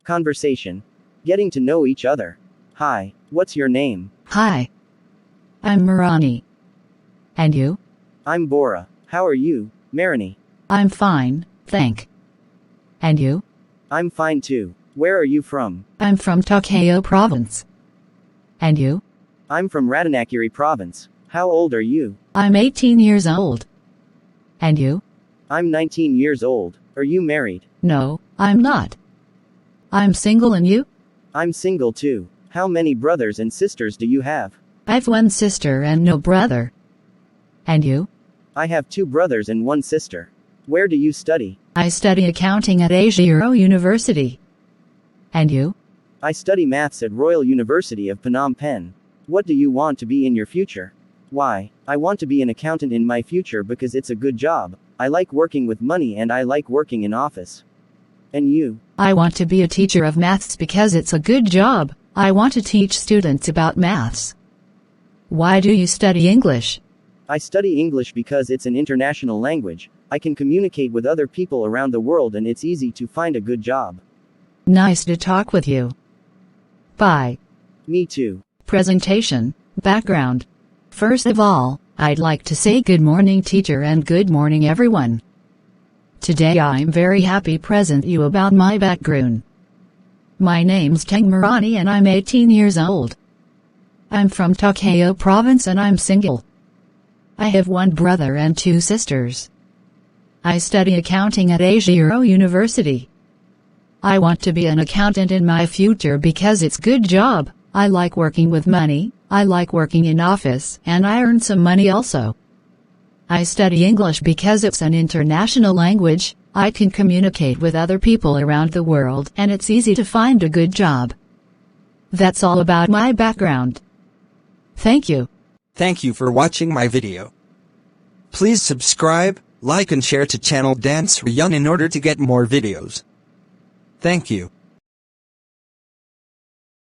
Conversation. Getting to know each other. Hi, what's your name? Hi. I'm Marani. And you? I'm Bora. How are you, Marini? I'm fine, thank. And you? I'm fine too. Where are you from? I'm from Tokyo Province. And you? I'm from Ratanakiri Province. How old are you? I'm 18 years old. And you? I'm 19 years old. Are you married? No, I'm not. I'm single and you? I'm single too. How many brothers and sisters do you have? I've one sister and no brother. And you? I have 2 brothers and 1 sister. Where do you study? I study accounting at Asia Euro University. And you? I study maths at Royal University of Phnom Penh. What do you want to be in your future? Why, I want to be an accountant in my future because it's a good job. I like working with money and I like working in office. And you? I want to be a teacher of maths because it's a good job. I want to teach students about maths. Why do you study English? I study English because it's an international language. I can communicate with other people around the world and it's easy to find a good job. Nice to talk with you. Bye. Me too. Presentation. Background. First of all, I'd like to say good morning teacher and good morning everyone. Today I'm very happy present you about my background. My name's Teng Marani and I'm 18 years old. I'm from Tokyo Province and I'm single. I have 1 brother and 2 sisters. I study accounting at Asia Euro University. I want to be an accountant in my future because it's good job. I like working with money, I like working in office, and I earn some money also. I study English because it's an international language. I can communicate with other people around the world and it's easy to find a good job. That's all about my background. Thank you. Thank you for watching my video. Please subscribe, like and share to channel Sreyoun in order to get more videos. Thank you.